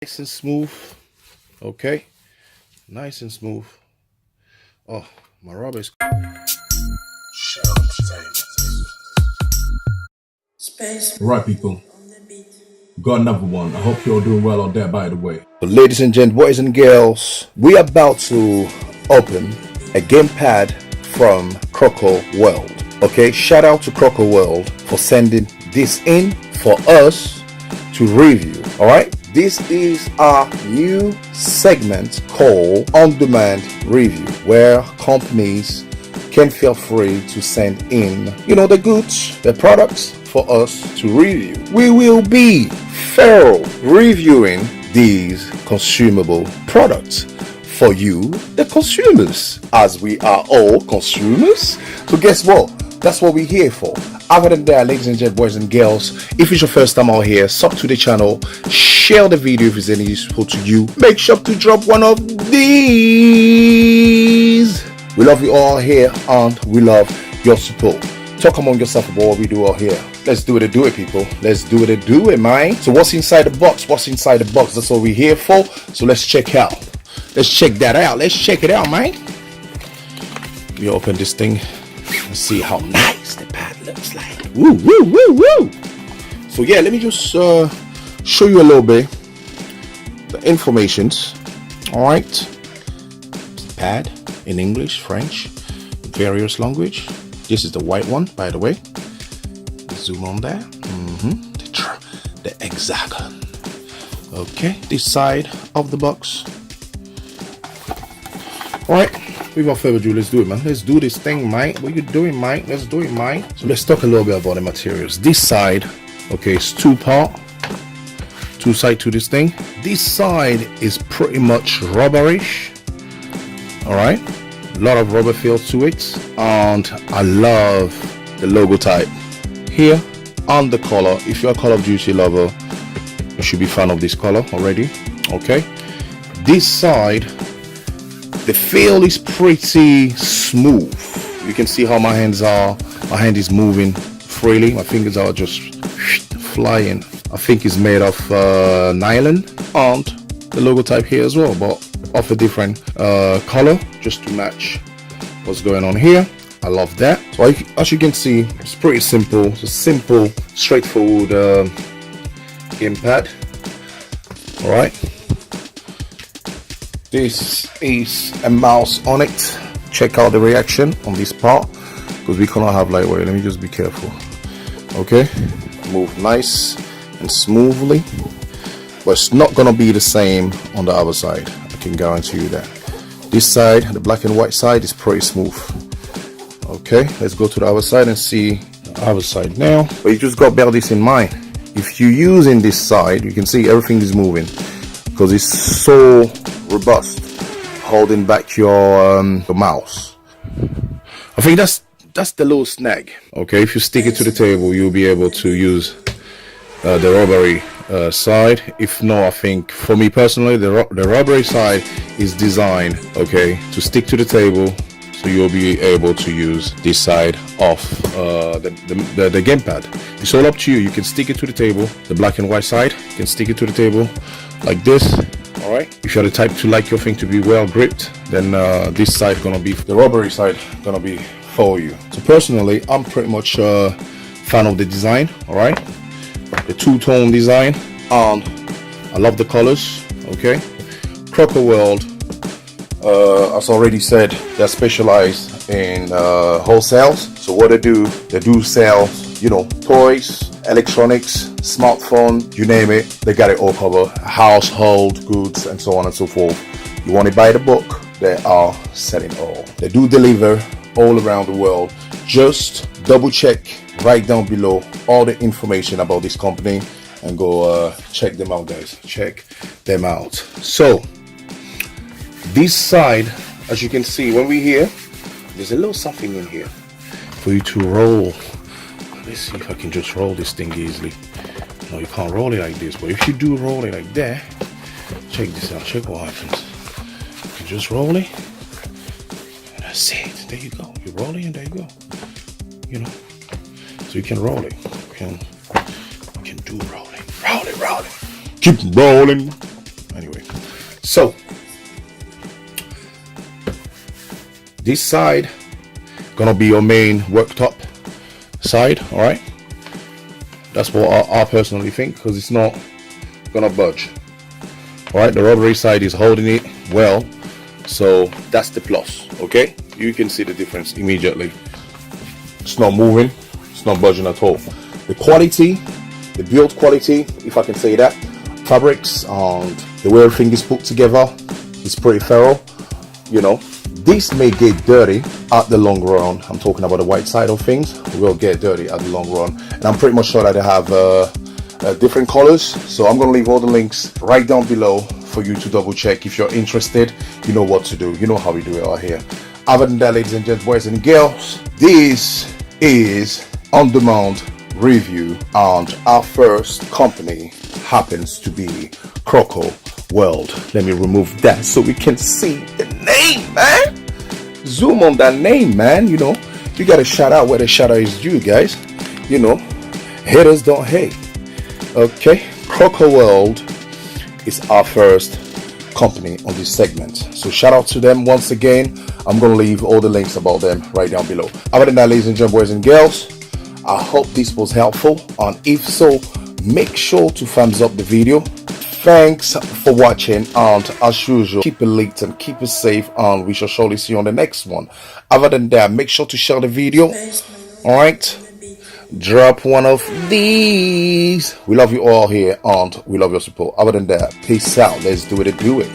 Nice and smooth. Okay, nice and smooth. Oh, my rubber is Right, people, got another one. I hope you're doing well out there, by the way. So ladies and gents, boys and girls, we are about to open a gamepad from Krocoworld. Okay, shout out to Krocoworld for sending this in for us to review. All right, this is our new segment called On-Demand Review, where companies can feel free to send in, the goods, the products for us to review. We will be thorough reviewing these consumable products for you, the consumers, as we are all consumers. So guess what? That's what we're here for. Other than that, ladies and gentlemen, boys and girls, if it's your first time out here, sub to the channel, share the video if it's any useful to you. Make sure to drop one of these. We love you all here and we love your support. Talk among yourself about what we do out here. Let's do it, people. Let's do it, man. So what's inside the box? What's inside the box? That's what we're here for. So let's check out. Let's check that out. Let's check it out, man. We open this thing and see how nice the pad looks like. Woo, woo, woo, woo. So yeah, let me just show you a little bit the informations. All right. Pad in English, French, various language. This is the white one, by the way. Zoom on there. The Exagon. Okay, this side of the box. All right, without further ado, let's do it, man. Let's do this thing, Mike. What you doing, Mike? Let's do it, Mike. So let's talk a little bit about the materials. This side, okay, it's two side to this thing. This side is pretty much rubberish. All right, a lot of rubber feel to it, and I love the logo type here on the color. If you're a Call of Duty lover, you should be a fan of this color already. Okay, this side, the feel is pretty smooth. You can see how my hands are. My hand is moving freely. My fingers are just flying. I think it's made of nylon, and the logo type here as well, but of a different color, just to match what's going on here. I love that. So as you can see, it's pretty simple. It's a simple, straightforward gamepad. All right. This is a mouse on it. Check out the reaction on this part, because we cannot have lightweight. Let me just be careful. Okay, move nice and smoothly, but it's not gonna be the same on the other side. I can guarantee you that. This side, the black and white side, is pretty smooth. Okay, let's go to the other side and see the other side now. But you just got to bear this in mind. If you're using this side, you can see everything is moving because it's so robust, holding back your mouse. I think that's the little snag. Okay, if you stick it to the table, you'll be able to use the rubbery side. If not, I think for me personally, the rubbery side is designed, okay, to stick to the table, so you'll be able to use this side of the gamepad. It's all up to you. You can stick it to the table, the black and white side. You can stick it to the table like this. All right. If you're the type to like your thing to be well gripped, then this side gonna be the rubbery side gonna be for you. So personally, I'm pretty much a fan of the design. All right, the two-tone design, and I love the colors. Okay, Krocoworld, as already said, they're specialized in wholesales. So what they do sell, toys, electronics, smartphone, you name it, they got it all covered. Household goods and so on and so forth. You want to buy the book, they are selling all. They do deliver all around the world. Just double check right down below all the information about this company and go check them out, guys. Check them out. So this side, as you can see, when we're here, there's a little something in here for you to roll. Let's see if I can just roll this thing easily. No, you can't roll it like this, but if you do roll it like that, check this out. Check what happens. You can just roll it, and that's it. There you go. You roll it, and there you go. So you can roll it. You can do rolling. Roll it. Keep rolling. So this side gonna be your main worktop side. All right, that's what I personally think, because it's not gonna budge. All right, the rubbery side is holding it well, so that's the plus. Okay, you can see the difference immediately. It's not moving, it's not budging at all. The quality, the build quality, if I can say that, fabrics and the way everything is put together is pretty thorough. You know, this may get dirty at the long run. I'm talking about the white side of things. It will get dirty at the long run, and I'm pretty much sure that they have different colors. So I'm gonna leave all the links right down below for you to double check. If you're interested, you know what to do. You know how we do it out here. Other than that, ladies and gents, boys and girls, this is on-demand review, and our first company happens to be Krocoworld. Let me remove that so we can see the name, man. Zoom on that name, man. You know, you gotta shout out where the shout out is due, guys. You know, haters don't hate. Okay, Krocoworld is our first company on this segment, so shout out to them once again. I'm gonna leave all the links about them right down below. Other than that, ladies and gentlemen, boys and girls, I hope this was helpful, and if so, make sure to thumbs up the video. Thanks for watching, and as usual, keep it lit and keep it safe, and we shall surely see you on the next one. Other than that, make sure to share the video. All right, drop one of these. We love you all here, and we love your support. Other than that, peace out. Let's do it and do it.